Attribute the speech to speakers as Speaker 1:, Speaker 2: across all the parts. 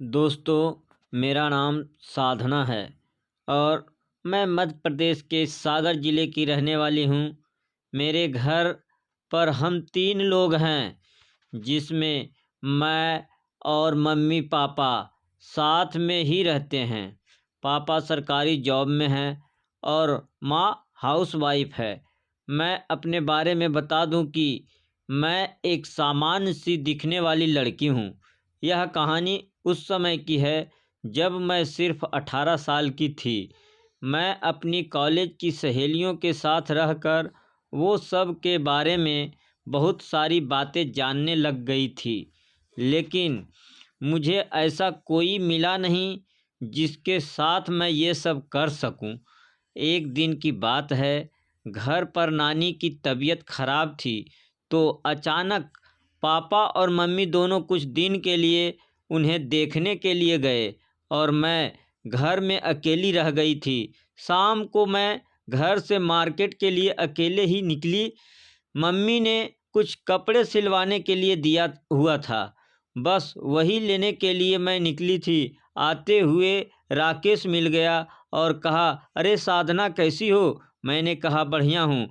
Speaker 1: दोस्तों, मेरा नाम साधना है और मैं मध्य प्रदेश के सागर ज़िले की रहने वाली हूँ। मेरे घर पर हम 3 लोग हैं, जिसमें मैं और मम्मी-पापा साथ में ही रहते हैं। पापा सरकारी जॉब में हैं और माँ हाउसवाइफ़ है। मैं अपने बारे में बता दूँ कि मैं एक सामान्य-सी दिखने वाली लड़की हूँ। यह कहानी उस समय की है जब मैं सिर्फ़ 18 साल की थी। मैं अपनी कॉलेज की सहेलियों के साथ रहकर वो सब के बारे में बहुत सारी बातें जानने लग गई थी। लेकिन मुझे ऐसा कोई मिला नहीं जिसके साथ मैं ये सब कर सकूं। एक दिन की बात है, घर पर नानी की तबीयत खराब थी, तो अचानक पापा और मम्मी दोनों कुछ दिन के लिए उन्हें देखने के लिए गए और मैं घर में अकेली रह गई थी। शाम को मैं घर से मार्केट के लिए अकेले ही निकली। मम्मी ने कुछ कपड़े सिलवाने के लिए दिया हुआ था, बस वही लेने के लिए मैं निकली थी। आते हुए राकेश मिल गया और कहा, अरे साधना कैसी हो? मैंने कहा बढ़िया हूँ।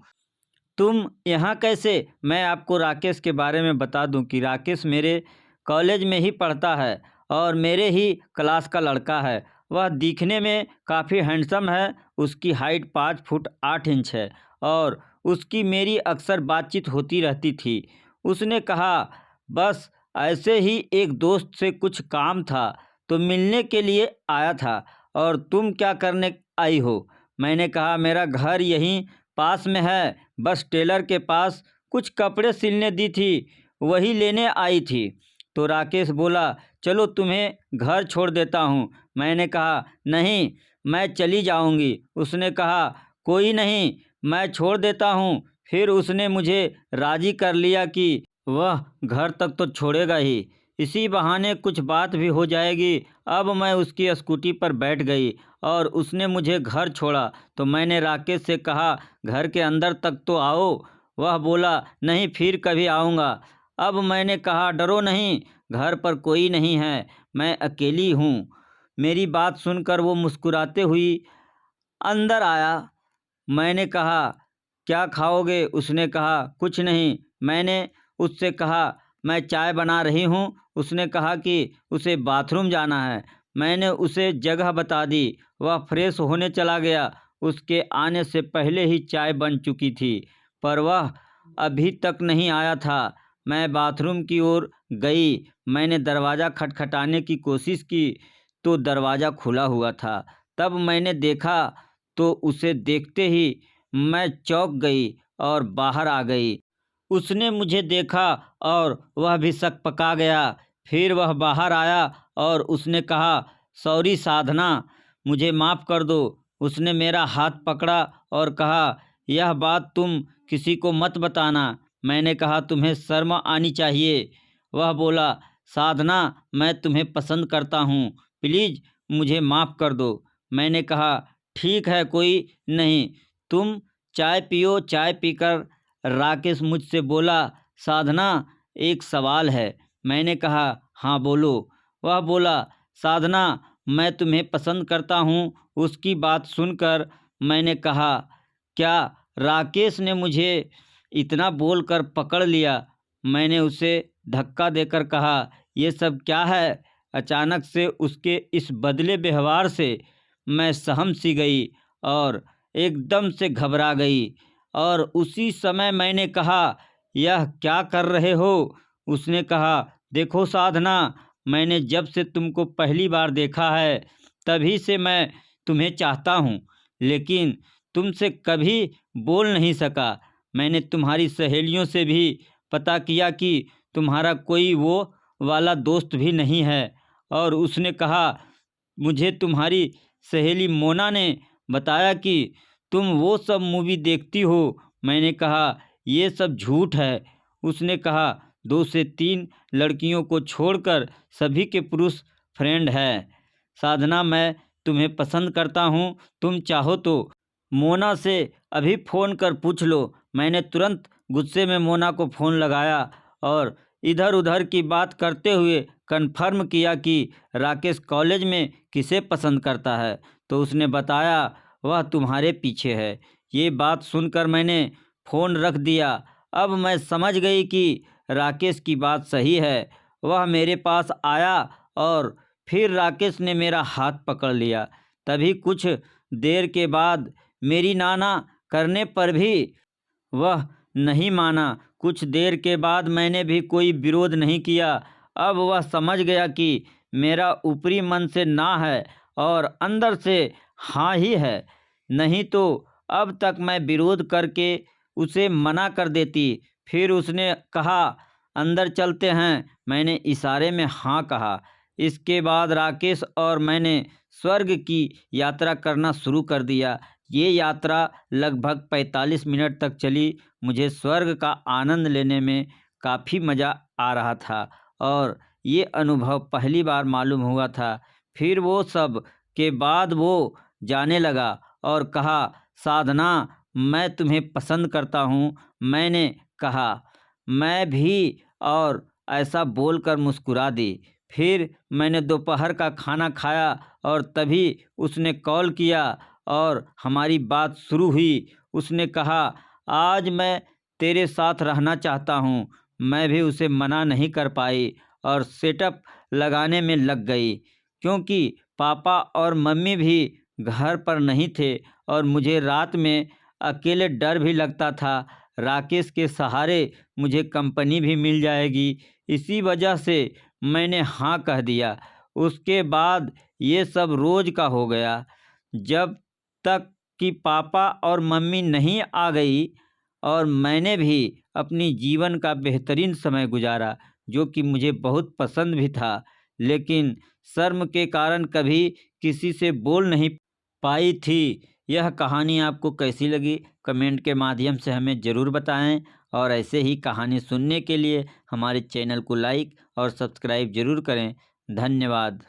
Speaker 1: तुम यहाँ कैसे? मैं आपको राकेश के बारे में बता दूं कि राकेश मेरे कॉलेज में ही पढ़ता है और मेरे ही क्लास का लड़का है। वह दिखने में काफ़ी हैंडसम है। उसकी हाइट 5 फुट 8 इंच है और उसकी मेरी अक्सर बातचीत होती रहती थी। उसने कहा, बस ऐसे ही एक दोस्त से कुछ काम था तो मिलने के लिए आया था। और तुम क्या करने आई हो? मैंने कहा, मेरा घर यहीं पास में है, बस टेलर के पास कुछ कपड़े सिलने दी थी, वही लेने आई थी। तो राकेश बोला, चलो तुम्हें घर छोड़ देता हूँ। मैंने कहा, नहीं, मैं चली जाऊँगी। उसने कहा, कोई नहीं, मैं छोड़ देता हूँ। फिर उसने मुझे राज़ी कर लिया कि वह घर तक तो छोड़ेगा ही, इसी बहाने कुछ बात भी हो जाएगी। अब मैं उसकी स्कूटी पर बैठ गई और उसने मुझे घर छोड़ा। तो मैंने राकेश से कहा, घर के अंदर तक तो आओ। वह बोला, नहीं, फिर कभी आऊँगा। अब मैंने कहा, डरो नहीं, घर पर कोई नहीं है, मैं अकेली हूँ। मेरी बात सुनकर वो मुस्कुराते हुई अंदर आया। मैंने कहा, क्या खाओगे? उसने कहा, कुछ नहीं। मैंने उससे कहा, मैं चाय बना रही हूँ। उसने कहा कि उसे बाथरूम जाना है। मैंने उसे जगह बता दी। वह फ्रेश होने चला गया। उसके आने से पहले ही चाय बन चुकी थी, पर वह अभी तक नहीं आया था। मैं बाथरूम की ओर गई। मैंने दरवाज़ा खटखटाने की कोशिश की तो दरवाज़ा खुला हुआ था। तब मैंने देखा तो उसे देखते ही मैं चौंक गई और बाहर आ गई। उसने मुझे देखा और वह भी सकपका गया। फिर वह बाहर आया और उसने कहा, सॉरी साधना, मुझे माफ़ कर दो। उसने मेरा हाथ पकड़ा और कहा, यह बात तुम किसी को मत बताना। मैंने कहा, तुम्हें शर्म आनी चाहिए। वह बोला, साधना, मैं तुम्हें पसंद करता हूँ, प्लीज़ मुझे माफ़ कर दो। मैंने कहा, ठीक है, कोई नहीं, तुम चाय पियो। चाय पीकर राकेश मुझसे बोला, साधना, एक सवाल है। मैंने कहा, हाँ बोलो। वह बोला, साधना, मैं तुम्हें पसंद करता हूँ। उसकी बात सुनकर मैंने कहा, क्या राकेश ने मुझे इतना बोलकर पकड़ लिया? मैंने उसे धक्का देकर कहा, ये सब क्या है? अचानक से उसके इस बदले व्यवहार से मैं सहम सी गई और एकदम से घबरा गई। और उसी समय मैंने कहा, यह क्या कर रहे हो? उसने कहा, देखो साधना, मैंने जब से तुमको पहली बार देखा है तभी से मैं तुम्हें चाहता हूँ, लेकिन तुमसे कभी बोल नहीं सका। मैंने तुम्हारी सहेलियों से भी पता किया कि तुम्हारा कोई वो वाला दोस्त भी नहीं है। और उसने कहा, मुझे तुम्हारी सहेली मोना ने बताया कि तुम वो सब मूवी देखती हो। मैंने कहा, ये सब झूठ है। उसने कहा, 2 से 3 लड़कियों को छोड़कर सभी के पुरुष फ्रेंड हैं। साधना, मैं तुम्हें पसंद करता हूँ, तुम चाहो तो मोना से अभी फ़ोन कर पूछ लो। मैंने तुरंत गुस्से में मोना को फ़ोन लगाया और इधर उधर की बात करते हुए कन्फर्म किया कि राकेश कॉलेज में किसे पसंद करता है, तो उसने बताया वह तुम्हारे पीछे है। ये बात सुनकर मैंने फ़ोन रख दिया। अब मैं समझ गई कि राकेश की बात सही है। वह मेरे पास आया और फिर राकेश ने मेरा हाथ पकड़ लिया। तभी कुछ देर के बाद मेरी नाना करने पर भी वह नहीं माना। कुछ देर के बाद मैंने भी कोई विरोध नहीं किया। अब वह समझ गया कि मेरा ऊपरी मन से ना है और अंदर से हाँ ही है। नहीं तो अब तक मैं विरोध करके उसे मना कर देती। फिर उसने कहा अंदर चलते हैं। मैंने इशारे में हाँ कहा। इसके बाद राकेश और मैंने स्वर्ग की यात्रा करना शुरू कर दिया। ये यात्रा लगभग 45 मिनट तक चली। मुझे स्वर्ग का आनंद लेने में काफ़ी मज़ा आ रहा था और ये अनुभव पहली बार मालूम हुआ था। फिर वो सब के बाद वो जाने लगा और कहा साधना, मैं तुम्हें पसंद करता हूँ। मैंने कहा मैं भी, और ऐसा बोलकर मुस्कुरा दी। फिर मैंने दोपहर का खाना खाया और तभी उसने कॉल किया और हमारी बात शुरू हुई। उसने कहा आज मैं तेरे साथ रहना चाहता हूँ। मैं भी उसे मना नहीं कर पाई और सेटअप लगाने में लग गई, क्योंकि पापा और मम्मी भी घर पर नहीं थे और मुझे रात में अकेले डर भी लगता था। राकेश के सहारे मुझे कंपनी भी मिल जाएगी, इसी वजह से मैंने हाँ कह दिया। उसके बाद ये सब रोज़ का हो गया, जब तक कि पापा और मम्मी नहीं आ गई और मैंने भी अपनी जीवन का बेहतरीन समय गुजारा, जो कि मुझे बहुत पसंद भी था। लेकिन शर्म के कारण कभी किसी से बोल नहीं पाई थी। यह कहानी आपको कैसी लगी कमेंट के माध्यम से हमें ज़रूर बताएं और ऐसे ही कहानी सुनने के लिए हमारे चैनल को लाइक और सब्सक्राइब ज़रूर करें। धन्यवाद।